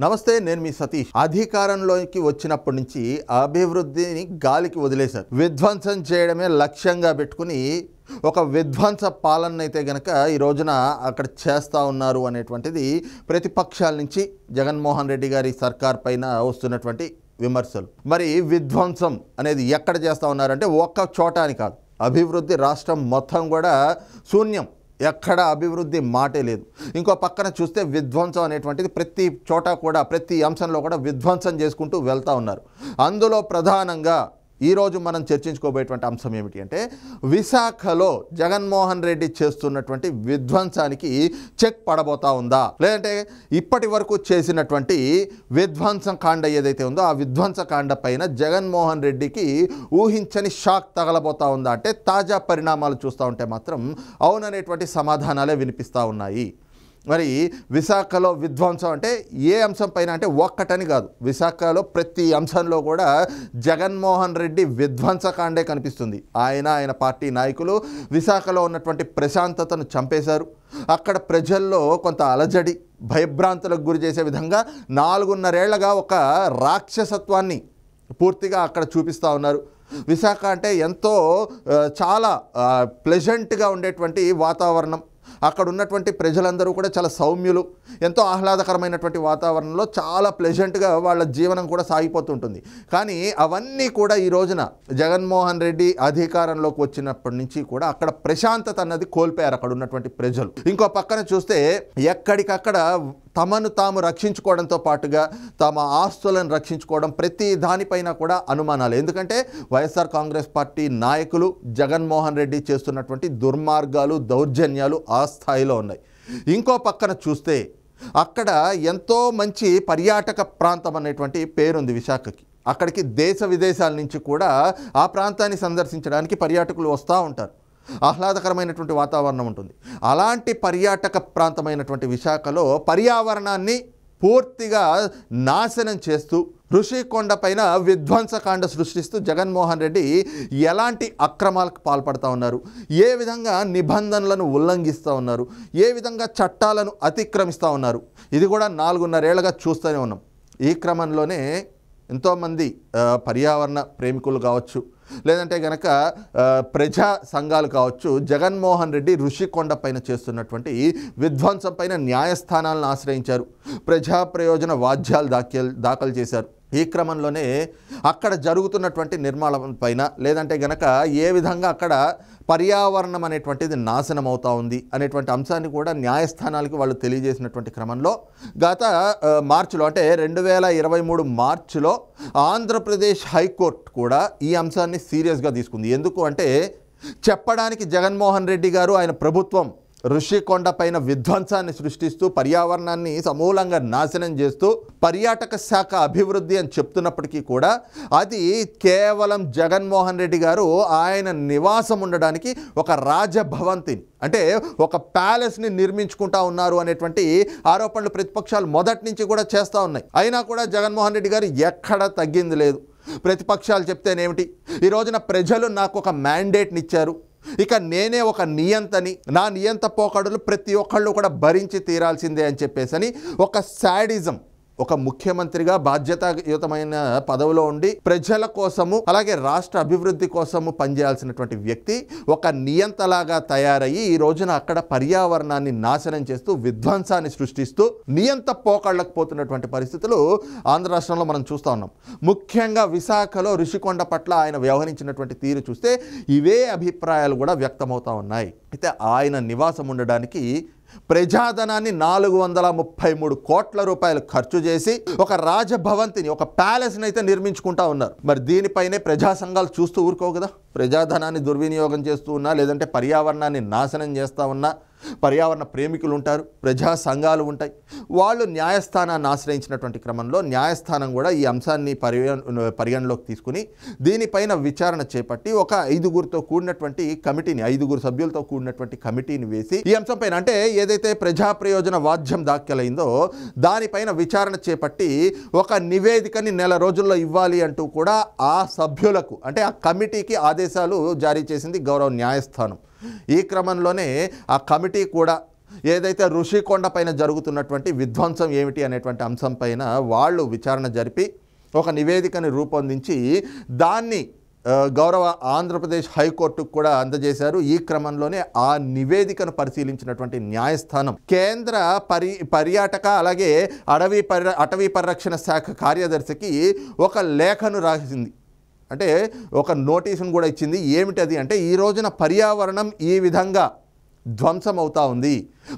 నమస్తే, నేను మీ సతీష్. అధికారంలోకి వచ్చినప్పటి నుంచి అభివృద్ధిని గాలికి వదిలేశారు. విధ్వంసం చేయడమే లక్ష్యంగా పెట్టుకుని ఒక విధ్వంస పాలన అయితే గనక ఈ రోజున అక్కడ చేస్తూ ఉన్నారు అనేటువంటిది ప్రతిపక్షాల నుంచి జగన్మోహన్ రెడ్డి గారి సర్కార్ పైన వస్తున్నటువంటి విమర్శలు. మరి విధ్వంసం అనేది ఎక్కడ చేస్తూ ఉన్నారంటే ఒక్క చోట అని కాదు, అభివృద్ధి రాష్ట్రం మొత్తం కూడా శూన్యం, ఎక్కడ అభివృద్ధి మాటే లేదు. ఇంకో పక్కన చూస్తే విధ్వంసం అనేటువంటిది ప్రతి చోట కూడా ప్రతి అంశంలో కూడా విధ్వంసం చేసుకుంటూ వెళ్తూ ఉన్నారు. అందులో ప్రధానంగా ఈరోజు మనం చర్చించుకోబోయేటువంటి అంశం ఏమిటి అంటే విశాఖలో జగన్మోహన్ రెడ్డి చేస్తున్నటువంటి విధ్వంసానికి చెక్ పడబోతా ఉందా, లేదంటే ఇప్పటి వరకు చేసినటువంటి విధ్వంసం కాండ ఏదైతే ఉందో ఆ విధ్వంస కాండ పైన జగన్మోహన్ రెడ్డికి ఊహించని షాక్ తగలబోతా ఉందా అంటే తాజా పరిణామాలు చూస్తూ ఉంటే మాత్రం అవుననేటువంటి సమాధానాలే వినిపిస్తూ ఉన్నాయి. మరి విశాఖలో విధ్వంసం అంటే ఏ అంశం పైన అంటే ఒక్కటని కాదు, విశాఖలో ప్రతి అంశంలో కూడా జగన్మోహన్ రెడ్డి విధ్వంసకాండే కనిపిస్తుంది. ఆయన పార్టీ నాయకులు విశాఖలో ఉన్నటువంటి ప్రశాంతతను చంపేశారు. అక్కడ ప్రజల్లో కొంత అలజడి, భయభ్రాంతులకు గురి చేసే విధంగా 4.5 ఏళ్లుగా ఒక రాక్షసత్వాన్ని పూర్తిగా అక్కడ చూపిస్తూ ఉన్నారు. విశాఖ అంటే ఎంతో చాలా ప్లెజెంట్గా ఉండేటువంటి వాతావరణం, అక్కడ ఉన్నటువంటి ప్రజలందరూ కూడా చాలా సౌమ్యులు, ఎంతో ఆహ్లాదకరమైనటువంటి వాతావరణంలో చాలా ప్లెజెంట్గా వాళ్ళ జీవనం కూడా సాగిపోతుంటుంది. కానీ అవన్నీ కూడా ఈ రోజున జగన్మోహన్ రెడ్డి అధికారంలోకి వచ్చినప్పటి నుంచి కూడా అక్కడ ప్రశాంతత అన్నది కోల్పోయారు అక్కడ ఉన్నటువంటి ప్రజలు. ఇంకో పక్కన చూస్తే ఎక్కడికక్కడ తమను తాము రక్షించుకోవడంతో పాటుగా తమ ఆస్తులను రక్షించుకోవడం, ప్రతి దానిపైన కూడా అనుమానాలు. ఎందుకంటే వైఎస్ఆర్ కాంగ్రెస్ పార్టీ నాయకులు జగన్మోహన్ రెడ్డి చేస్తున్నటువంటి దుర్మార్గాలు, దౌర్జన్యాలు ఆ స్థాయిలో ఉన్నాయి. ఇంకో పక్కన చూస్తే అక్కడ ఎంతో మంచి పర్యాటక ప్రాంతం అనేటువంటి పేరుంది విశాఖకి. అక్కడికి దేశ విదేశాల నుంచి కూడా ఆ ప్రాంతాన్ని సందర్శించడానికి పర్యాటకులు వస్తూ ఉంటారు. ఆహ్లాదకరమైనటువంటి వాతావరణం ఉంటుంది. అలాంటి పర్యాటక ప్రాంతమైనటువంటి విశాఖలో పర్యావరణాన్ని పూర్తిగా నాశనం చేస్తూ ఋషికొండ పైన విధ్వంసకాండ సృష్టిస్తూ జగన్మోహన్ రెడ్డి ఎలాంటి అక్రమాలకు పాల్పడుతూ ఉన్నారు, ఏ విధంగా నిబంధనలను ఉల్లంఘిస్తూ ఉన్నారు, ఏ విధంగా చట్టాలను అతిక్రమిస్తూ ఉన్నారు, ఇది కూడా 4.5 ఏళ్లుగా చూస్తూనే ఉన్నాం. ఈ క్రమంలోనే ఎంతోమంది పర్యావరణ ప్రేమికులు కావచ్చు, లేదంటే గనక ప్రజా సంఘాలు కావచ్చు, జగన్మోహన్ రెడ్డి ఋషికొండ పైన చేస్తున్నటువంటి విధ్వంసం పైన న్యాయస్థానాలను ఆశ్రయించారు, ప్రజా ప్రయోజన వాద్యాలు దాఖలు చేశారు. ఈ క్రమంలోనే అక్కడ జరుగుతున్నటువంటి నిర్మాణం పైన, లేదంటే గనక ఏ విధంగా అక్కడ పర్యావరణం అనేటువంటిది నాశనం అవుతూ ఉంది అనేటువంటి అంశాన్ని కూడా న్యాయస్థానాలకు వాళ్ళు తెలియజేసినటువంటి క్రమంలో గత మార్చిలో అంటే 2023 మార్చిలో ఆంధ్రప్రదేశ్ హైకోర్టు కూడా ఈ అంశాన్ని సీరియస్గా తీసుకుంది. ఎందుకు అంటే చెప్పడానికి జగన్మోహన్ రెడ్డి గారు, ఆయన ప్రభుత్వం ఋషికొండ పైన విధ్వంసాన్ని సృష్టిస్తూ పర్యావరణాన్ని సమూలంగా నాశనం చేస్తూ పర్యాటక శాఖ అభివృద్ధి అని చెప్తున్నప్పటికీ కూడా అది కేవలం జగన్మోహన్ రెడ్డి గారు ఆయన నివాసం ఉండడానికి ఒక రాజభవంతిని అంటే ఒక ప్యాలెస్ని నిర్మించుకుంటా ఉన్నారు అనేటువంటి ఆరోపణలు ప్రతిపక్షాలు మొదటి నుంచి కూడా చేస్తూ ఉన్నాయి. అయినా కూడా జగన్మోహన్ రెడ్డి గారు ఎక్కడ తగ్గింది లేదు. ప్రతిపక్షాలు చెప్తేనేమిటి, ఈ రోజున ప్రజలు నాకు ఒక మ్యాండేట్ని ఇచ్చారు, ఇక నేనే ఒక నియంతని, నా నియంత పోకడలు ప్రతి ఒక్కళ్ళు కూడా భరించి తీరాల్సిందే అని చెప్పేసని ఒక శాడిజం, ఒక ముఖ్యమంత్రిగా బాధ్యతాయుతమైన పదవిలో ఉండి ప్రజల కోసము అలాగే రాష్ట్ర అభివృద్ధి కోసము పనిచేయాల్సినటువంటి వ్యక్తి ఒక నియంతలాగా తయారయ్యి ఈ రోజున అక్కడ పర్యావరణాన్ని నాశనం చేస్తూ విధ్వంసాన్ని సృష్టిస్తూ నియంత పోకళ్ళకు పోతున్నటువంటి పరిస్థితులు ఆంధ్ర రాష్ట్రంలో మనం చూస్తూ ఉన్నాం. ముఖ్యంగా విశాఖలో ఋషికొండ పట్ల ఆయన వ్యవహరించినటువంటి తీరు చూస్తే ఇవే అభిప్రాయాలు కూడా వ్యక్తమవుతూ ఉన్నాయి. అయితే ఆయన నివాసం ఉండడానికి ప్రజాధనాన్ని 433 కోట్ల రూపాయలు ఖర్చు చేసి ఒక రాజభవంతిని, ఒక ప్యాలెస్ని అయితే నిర్మించుకుంటా ఉన్నారు. మరి దీనిపైనే ప్రజా సంఘాలు చూస్తూ ఊరుకోవు కదా. ప్రజాధనాన్ని దుర్వినియోగం చేస్తూ ఉన్నా, లేదంటే పర్యావరణాన్ని నాశనం చేస్తూ ఉన్నా పర్యావరణ ప్రేమికులు ఉంటారు, ప్రజా సంఘాలు ఉంటాయి. వాళ్ళు న్యాయస్థానాన్ని ఆశ్రయించినటువంటి క్రమంలో న్యాయస్థానం కూడా ఈ అంశాన్ని పరిగణలోకి తీసుకుని దీనిపైన విచారణ చేపట్టి ఒక 5గురితో కూడినటువంటి కమిటీని, 5గురు సభ్యులతో కూడినటువంటి కమిటీని వేసి ఈ అంశం పైన అంటే ఏదైతే ప్రజా ప్రయోజన వాద్యం దాఖలైందో దానిపైన విచారణ చేపట్టి ఒక నివేదికని 4 రోజుల్లో ఇవ్వాలి అంటూ కూడా ఆ సభ్యులకు అంటే ఆ కమిటీకి ఆదేశాలు జారీ చేసింది గౌరవ న్యాయస్థానం. ఈ క్రమంలోనే ఆ కమిటీ కూడా ఏదైతే ఋషికొండ పైన జరుగుతున్నటువంటి విధ్వంసం ఏమిటి అనేటువంటి అంశం పైన వాళ్ళు విచారణ జరిపి ఒక నివేదికని రూపొందించి దాన్ని గౌరవ ఆంధ్రప్రదేశ్ హైకోర్టుకు కూడా అందజేశారు. ఈ క్రమంలోనే ఆ నివేదికను పరిశీలించినటువంటి న్యాయస్థానం కేంద్ర పర్యాటక అలాగే అటవీ పరిరక్షణ శాఖ కార్యదర్శికి ఒక లేఖను రాసింది. అంటే ఒక నోటీసును కూడా ఇచ్చింది. ఏమిటి అది అంటే, ఈ రోజున పర్యావరణం ఈ విధంగా ధ్వంసం అవుతా ఉంది,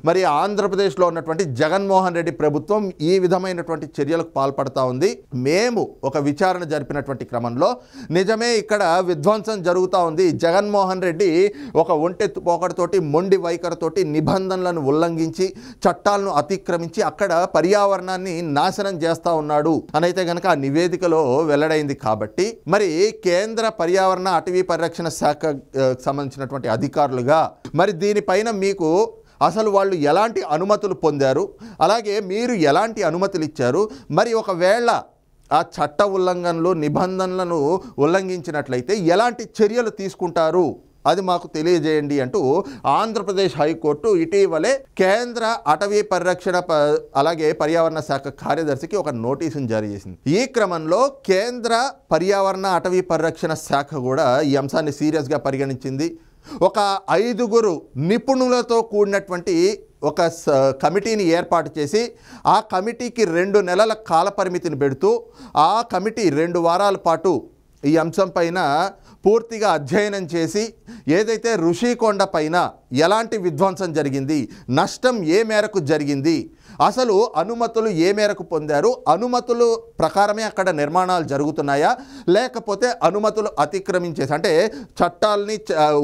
మరి ఆంధ్రప్రదేశ్లో ఉన్నటువంటి జగన్మోహన్ రెడ్డి ప్రభుత్వం ఈ విధమైనటువంటి చర్యలకు పాల్పడతా ఉంది. మేము ఒక విచారణ జరిపినటువంటి క్రమంలో నిజమే ఇక్కడ విధ్వంసం జరుగుతూ ఉంది. జగన్మోహన్ రెడ్డి ఒక ఒంటెత్తు పోకడతోటి మొండి వైఖరితోటి నిబంధనలను ఉల్లంఘించి చట్టాలను అతిక్రమించి అక్కడ పర్యావరణాన్ని నాశనం చేస్తూ ఉన్నాడు అనైతే కనుక ఆ నివేదికలో వెల్లడైంది. కాబట్టి మరి కేంద్ర పర్యావరణ అటవీ పరిరక్షణ శాఖ సంబంధించినటువంటి అధికారులుగా మరి దీనిపైన మీకు అసలు వాళ్ళు ఎలాంటి అనుమతులు పొందారు, అలాగే మీరు ఎలాంటి అనుమతులు ఇచ్చారు, మరి ఒకవేళ ఆ చట్ట ఉల్లంఘనలు నిబంధనలను ఉల్లంఘించినట్లయితే ఎలాంటి చర్యలు తీసుకుంటారు అది మాకు తెలియజేయండి అంటూ ఆంధ్రప్రదేశ్ హైకోర్టు ఇటీవలే కేంద్ర అటవీ పరిరక్షణ అలాగే పర్యావరణ శాఖ కార్యదర్శికి ఒక నోటీసును జారీ చేసింది. ఈ క్రమంలో కేంద్ర పర్యావరణ అటవీ పరిరక్షణ శాఖ కూడా ఈ అంశాన్ని సీరియస్గా పరిగణించింది. ఒక 5 నిపుణులతో కూడినటువంటి ఒక కమిటీని ఏర్పాటు చేసి ఆ కమిటీకి 2 నెలల కాల పరిమితిని పెడుతూ ఆ కమిటీ 2 వారాల పాటు ఈ అంశం పైన పూర్తిగా అధ్యయనం చేసి ఏదైతే ఋషికొండ పైన ఎలాంటి విధ్వంసం జరిగింది, నష్టం ఏ మేరకు జరిగింది, అసలు అనుమతులు ఏ మేరకు పొందారు, అనుమతులు ప్రకారమే అక్కడ నిర్మాణాలు జరుగుతున్నాయా లేకపోతే అనుమతులు అతిక్రమించేసి అంటే చట్టాలని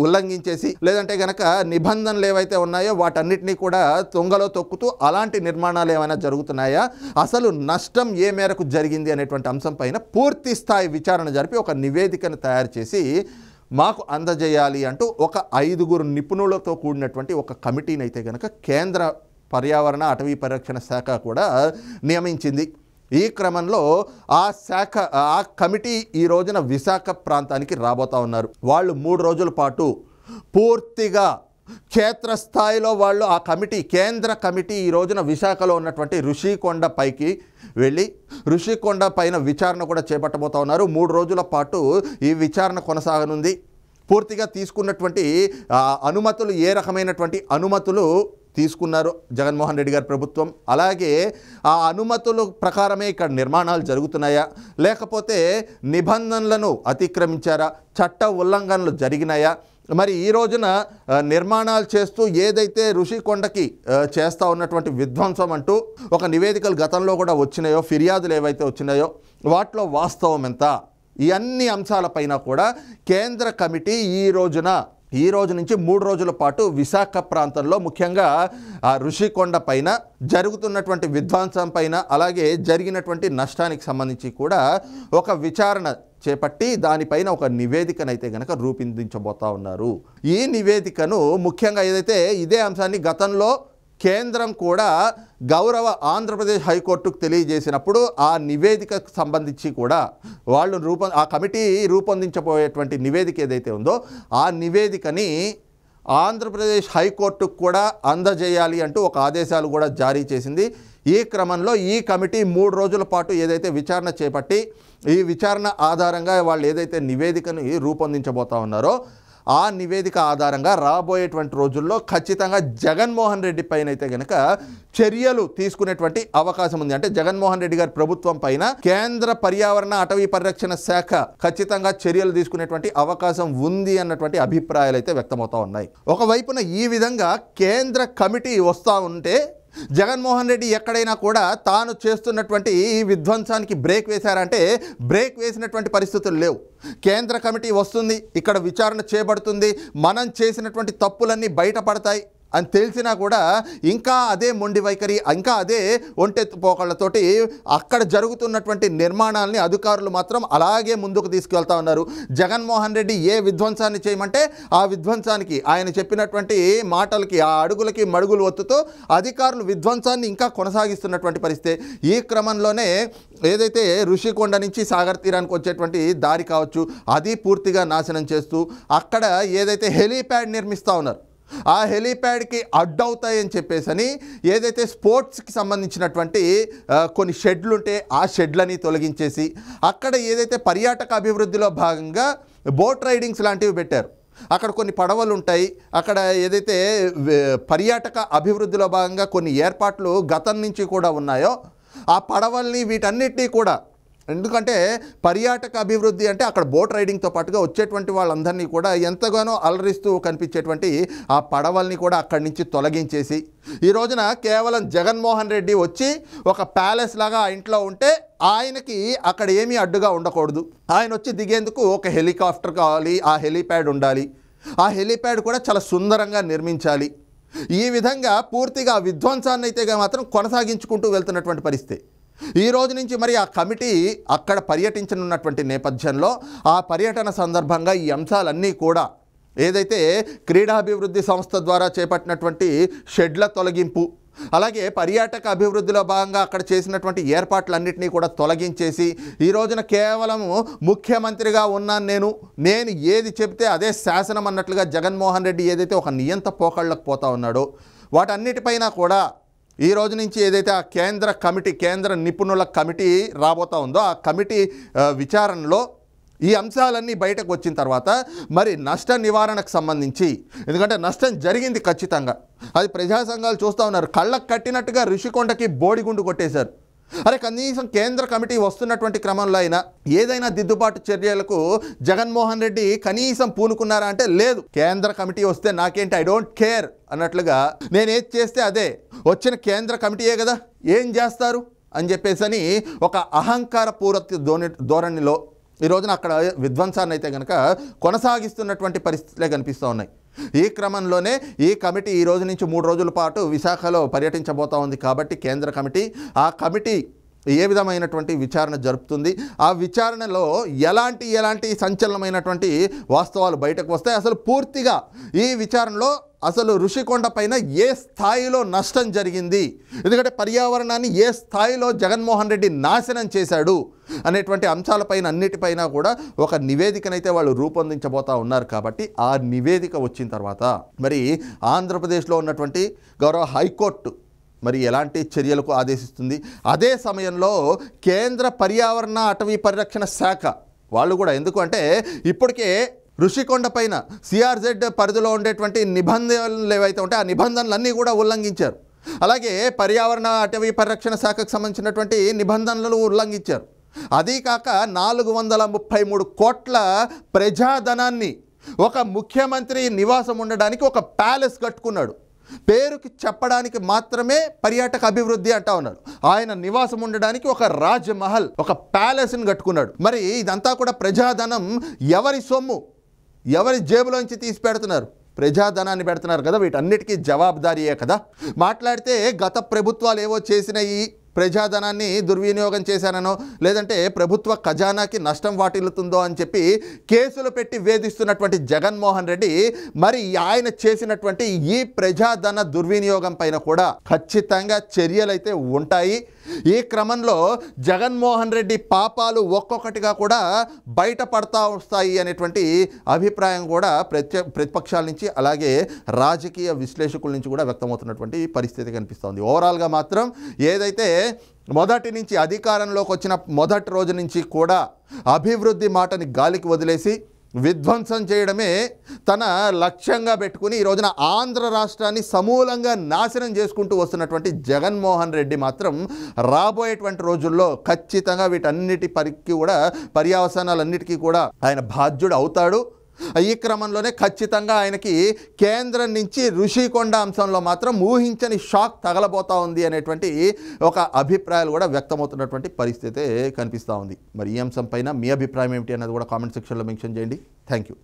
ఉల్లంఘించేసి లేదంటే గనక నిబంధనలు ఏవైతే ఉన్నాయో వాటన్నిటినీ కూడా తొంగలో తొక్కుతూ అలాంటి నిర్మాణాలు ఏమైనా జరుగుతున్నాయా, అసలు నష్టం ఏ మేరకు జరిగింది అనేటువంటి అంశం పైన పూర్తి స్థాయి విచారణ జరిపి ఒక నివేదికను తయారు చేసి మాకు అందజేయాలి అంటూ ఒక 5 నిపుణులతో కూడినటువంటి ఒక కమిటీని అయితే కనుక కేంద్ర పర్యావరణ అటవీ పరిరక్షణ శాఖ కూడా నియమించింది. ఈ క్రమంలో ఆ కమిటీ ఈ రోజున విశాఖ ప్రాంతానికి రాబోతా ఉన్నారు. వాళ్ళు 3 రోజుల పాటు పూర్తిగా క్షేత్రస్థాయిలో వాళ్ళు ఆ కమిటీ కేంద్ర కమిటీ ఈ రోజున విశాఖలో ఉన్నటువంటి ఋషికొండ పైకి వెళ్ళి ఋషికొండ పైన విచారణ కూడా చేపట్టబోతా ఉన్నారు. 3 రోజుల పాటు ఈ విచారణ కొనసాగనుంది. పూర్తిగా తీసుకున్నటువంటి అనుమతులు ఏ రకమైనటువంటి అనుమతులు తీసుకున్నారు జగన్మోహన్ రెడ్డి గారి ప్రభుత్వం, అలాగే ఆ అనుమతుల ప్రకారమే ఇక్కడ నిర్మాణాలు జరుగుతున్నాయా లేకపోతే నిబంధనలను అతిక్రమించారా, చట్ట ఉల్లంఘనలు జరిగినాయా, మరి ఈ రోజున నిర్మాణాలు చేస్తూ ఏదైతే ఋషికొండకి చేస్తూ ఉన్నటువంటి విధ్వంసం అంటూ ఒక నివేదికలు గతంలో కూడా వచ్చినాయో, ఫిర్యాదులు ఏవైతే వచ్చినాయో వాటిలో వాస్తవం ఎంత, ఈ అన్ని అంశాలపైన కూడా కేంద్ర కమిటీ ఈ రోజు నుంచి 3 రోజుల పాటు విశాఖ ప్రాంతంలో ముఖ్యంగా ఆ ఋషికొండ పైన జరుగుతున్నటువంటి విధ్వంసం పైన అలాగే జరిగినటువంటి నష్టానికి సంబంధించి కూడా ఒక విచారణ చేపట్టి దానిపైన ఒక నివేదికనైతే గనక రూపొందించబోతా ఉన్నారు. ఈ నివేదికను ముఖ్యంగా ఏదైతే ఇదే అంశాన్ని గతంలో కేంద్రం కూడా గౌరవ ఆంధ్రప్రదేశ్ హైకోర్టుకు తెలియజేసినప్పుడు ఆ నివేదికకు సంబంధించి కూడా వాళ్ళు ఆ కమిటీ రూపొందించబోయేటువంటి నివేదిక ఏదైతే ఉందో ఆ నివేదికని ఆంధ్రప్రదేశ్ హైకోర్టుకు కూడా అందజేయాలి అంటూ ఒక ఆదేశాలు కూడా జారీ చేసింది. ఈ క్రమంలో ఈ కమిటీ 3 రోజుల పాటు ఏదైతే విచారణ చేపట్టి ఈ విచారణ ఆధారంగా వాళ్ళు ఏదైతే నివేదికని రూపొందించబోతా ఉన్నారో ఆ నివేదిక ఆధారంగా రాబోయేటువంటి రోజుల్లో ఖచ్చితంగా జగన్మోహన్ రెడ్డి పైన అయితే కనుక చర్యలు తీసుకునేటువంటి అవకాశం ఉంది. అంటే జగన్మోహన్ రెడ్డి గారి ప్రభుత్వం పైన కేంద్ర పర్యావరణ అటవీ పరిరక్షణ శాఖ ఖచ్చితంగా చర్యలు తీసుకునేటువంటి అవకాశం ఉంది అన్నటువంటి అభిప్రాయాలు అయితే వ్యక్తమవుతా ఉన్నాయి. ఒకవైపున ఈ విధంగా కేంద్ర కమిటీ వస్తూ ఉంటే జగన్మోహన్ రెడ్డి ఎక్కడైనా కూడా తాను చేస్తున్నటువంటి ఈ విధ్వంసానికి బ్రేక్ వేశారంటే బ్రేక్ వేసినటువంటి పరిస్థితులు లేవు. కేంద్ర కమిటీ వస్తుంది, ఇక్కడ విచారణ చేయబడుతుంది, మనం చేసినటువంటి తప్పులన్నీ బయటపడతాయి అని తెలిసినా కూడా ఇంకా అదే మొండి వైఖరి, ఇంకా అదే ఒంటెత్తుపోకళ్ళతోటి అక్కడ జరుగుతున్నటువంటి నిర్మాణాలని అధికారులు మాత్రం అలాగే ముందుకు తీసుకెళ్తా ఉన్నారు. జగన్మోహన్ రెడ్డి ఏ విధ్వంసాన్ని చేయమంటే ఆ విధ్వంసానికి ఆయన చెప్పినటువంటి మాటలకి ఆ అడుగులకి మడుగులు ఒత్తుతూ అధికారులు విధ్వంసాన్ని ఇంకా కొనసాగిస్తున్నటువంటి పరిస్థితి. ఈ క్రమంలోనే ఏదైతే ఋషికొండ నుంచి సాగర్ తీరానికి వచ్చేటువంటి దారి కావచ్చు అది పూర్తిగా నాశనం చేస్తూ అక్కడ ఏదైతే హెలీప్యాడ్ నిర్మిస్తూ ఉన్నారు ఆ హెలీప్యాడ్కి అడ్డవుతాయని చెప్పేసని ఏదైతే స్పోర్ట్స్కి సంబంధించినటువంటి కొన్ని షెడ్లు ఉంటే ఆ షెడ్లని తొలగించేసి అక్కడ ఏదైతే పర్యాటక అభివృద్ధిలో భాగంగా బోట్ రైడింగ్స్ లాంటివి పెట్టారు. అక్కడ కొన్ని పడవలు ఉంటాయి. అక్కడ ఏదైతే పర్యాటక అభివృద్ధిలో భాగంగా కొన్ని ఏర్పాట్లు గతం నుంచి కూడా ఉన్నాయో ఆ పడవల్ని వీటన్నిటినీ కూడా, ఎందుకంటే పర్యాటక అభివృద్ధి అంటే అక్కడ బోట్ రైడింగ్తో పాటుగా వచ్చేటువంటి వాళ్ళందరినీ కూడా ఎంతగానో అలరిస్తూ కనిపించేటువంటి ఆ పడవల్ని కూడా అక్కడి నుంచి తొలగించేసి ఈ రోజున కేవలం జగన్మోహన్ రెడ్డి వచ్చి ఒక ప్యాలెస్ లాగా ఆ ఇంట్లో ఉంటే ఆయనకి అక్కడ ఏమీ అడ్డుగా ఉండకూడదు. ఆయన వచ్చి దిగేందుకు ఒక హెలికాప్టర్ కావాలి, ఆ హెలీప్యాడ్ ఉండాలి, ఆ హెలీప్యాడ్ కూడా చాలా సుందరంగా నిర్మించాలి. ఈ విధంగా పూర్తిగా విధ్వంసాన్ని అయితే మాత్రం కొనసాగించుకుంటూ వెళ్తున్నటువంటి పరిస్థితి. ఈ రోజు నుంచి మరి ఆ కమిటీ అక్కడ పర్యటించనున్నటువంటి నేపథ్యంలో ఆ పర్యటన సందర్భంగా ఈ అంశాలన్నీ కూడా ఏదైతే క్రీడాభివృద్ధి సంస్థ ద్వారా చేపట్టినటువంటి షెడ్ల తొలగింపు, అలాగే పర్యాటక అభివృద్ధిలో భాగంగా అక్కడ చేసినటువంటి ఏర్పాట్లన్నింటినీ కూడా తొలగించేసి ఈ రోజున కేవలము ముఖ్యమంత్రిగా ఉన్నాను నేను ఏది చెబితే అదే శాసనం అన్నట్లుగా జగన్మోహన్ రెడ్డి ఏదైతే ఒక నియంత పోకళ్ళకు పోతా ఉన్నాడో వాటన్నిటిపైన కూడా ఈ రోజు నుంచి ఏదైతే ఆ కేంద్ర నిపుణుల కమిటీ రాబోతా ఉందో ఆ కమిటీ విచారణలో ఈ అంశాలన్నీ బయటకు వచ్చిన తర్వాత మరి నష్ట నివారణకు సంబంధించి, ఎందుకంటే నష్టం జరిగింది ఖచ్చితంగా, అది ప్రజా సంఘాలు చూస్తూ ఉన్నారు. కళ్ళకు కట్టినట్టుగా ఋషికొండకి బోడిగుండు కొట్టేశారు. అరే కనీసం కేంద్ర కమిటీ వస్తున్నటువంటి క్రమంలో అయినా ఏదైనా దిద్దుబాటు చర్యలకు జగన్మోహన్ రెడ్డి కనీసం పూనుకున్నారా అంటే లేదు. కేంద్ర కమిటీ వస్తే నాకేంటి, ఐ డోంట్ కేర్ అన్నట్లుగా నేనేది చేస్తే అదే, వచ్చిన కేంద్ర కమిటీయే కదా ఏం చేస్తారు అని చెప్పేసి ఒక అహంకార ధోరణిలో ఈ రోజున అక్కడ విధ్వంసాన్ని అయితే కనుక కొనసాగిస్తున్నటువంటి పరిస్థితులే కనిపిస్తూ ఉన్నాయి. ఈ క్రమంలోనే ఈ కమిటీ ఈ రోజు నుంచి 3 రోజుల పాటు విశాఖలో పర్యటించబోతా ఉంది. కాబట్టి కేంద్ర కమిటీ, ఆ కమిటీ ఏ విధమైనటువంటి విచారణ జరుపుతుంది, ఆ విచారణలో ఎలాంటి సంచలనమైనటువంటి వాస్తవాలు బయటకు వస్తాయి, అసలు పూర్తిగా ఈ విచారణలో అసలు ఋషికొండ పైన ఏ స్థాయిలో నష్టం జరిగింది, ఎందుకంటే పర్యావరణాన్ని ఏ స్థాయిలో జగన్మోహన్ రెడ్డి నాశనం చేశాడు అనేటువంటి అంశాలపైన అన్నిటిపైన కూడా ఒక నివేదికనైతే వాళ్ళు రూపొందించబోతా ఉన్నారు. కాబట్టి ఆ నివేదిక వచ్చిన తర్వాత మరి ఆంధ్రప్రదేశ్లో ఉన్నటువంటి గౌరవ హైకోర్టు మరి ఎలాంటి చర్యలకు ఆదేశిస్తుంది, అదే సమయంలో కేంద్ర పర్యావరణ అటవీ పరిరక్షణ శాఖ వాళ్ళు కూడా, ఎందుకు అంటే ఇప్పటికే ఋషికొండ పైన సిఆర్జెడ్ పరిధిలో ఉండేటువంటి నిబంధనలు ఏవైతే ఉంటే ఆ నిబంధనలన్నీ కూడా ఉల్లంఘించారు. అలాగే పర్యావరణ అటవీ పరిరక్షణ శాఖకు సంబంధించినటువంటి నిబంధనలను ఉల్లంఘించారు. అదీ కాక 433 కోట్ల ప్రజాధనాన్ని ఒక ముఖ్యమంత్రి నివాసం ఉండడానికి ఒక ప్యాలెస్ కట్టుకున్నాడు. పేరుకి చెప్పడానికి మాత్రమే పర్యాటక అభివృద్ధి అంటా ఉన్నారు. ఆయన నివాసం ఉండడానికి ఒక రాజ్ మహల్, ఒక ప్యాలెస్ని కట్టుకున్నాడు. మరి ఇదంతా కూడా ప్రజాధనం ఎవరి సొమ్ము, ఎవరి జేబులోంచి తీసి పెడుతున్నారు? ప్రజాధనాన్ని పెడుతున్నారు కదా, వీటన్నిటికీ జవాబుదారీయే కదా. మాట్లాడితే గత ప్రభుత్వాలు ఏవో చేసినాయి, ప్రజాధనాన్ని దుర్వినియోగం చేశాననో లేదంటే ప్రభుత్వ ఖజానాకి నష్టం వాటిల్లుతుందో అని చెప్పి కేసులు పెట్టి వేధిస్తున్నటువంటి జగన్మోహన్ రెడ్డి మరి ఆయన చేసినటువంటి ఈ ప్రజాధన దుర్వినియోగం పైన కూడా ఖచ్చితంగా చర్యలైతే ఉంటాయి. ఈ క్రమంలో జగన్మోహన్ రెడ్డి పాపాలు ఒక్కొక్కటిగా కూడా బయటపడతా వస్తాయి అనేటువంటి అభిప్రాయం కూడా ప్రతిపక్షాల నుంచి అలాగే రాజకీయ విశ్లేషకుల నుంచి కూడా వ్యక్తమవుతున్నటువంటి పరిస్థితి కనిపిస్తోంది. ఓవరాల్గా మాత్రం ఏదైతే మొదటి నుంచి అధికారంలోకి వచ్చిన మొదటి రోజు నుంచి కూడా అభివృద్ధి మాటని గాలికి వదిలేసి విధ్వంసం చేయడమే తన లక్ష్యంగా పెట్టుకుని ఈ రోజున ఆంధ్ర రాష్ట్రాన్ని సమూలంగా నాశనం చేసుకుంటూ వస్తున్నటువంటి జగన్మోహన్ రెడ్డి మాత్రం రాబోయేటువంటి రోజుల్లో ఖచ్చితంగా వీటన్నిటి పర్యవసానాలన్నిటికీ కూడా ఆయన బాధ్యుడు అవుతాడు. ఈ క్రమంలోనే ఖచ్చితంగా ఆయనకి కేంద్రం నుంచి ఋషికొండ అంశంలో మాత్రం ఊహించని షాక్ తగలబోతా ఉంది అనేటువంటి ఒక అభిప్రాయాలు కూడా వ్యక్తమవుతున్నటువంటి పరిస్థితి కనిపిస్తూ ఉంది. మరి ఈ అంశం పైన మీ అభిప్రాయం ఏమిటి అన్నది కూడా కామెంట్ సెక్షన్లో మెన్షన్ చేయండి. Thank you.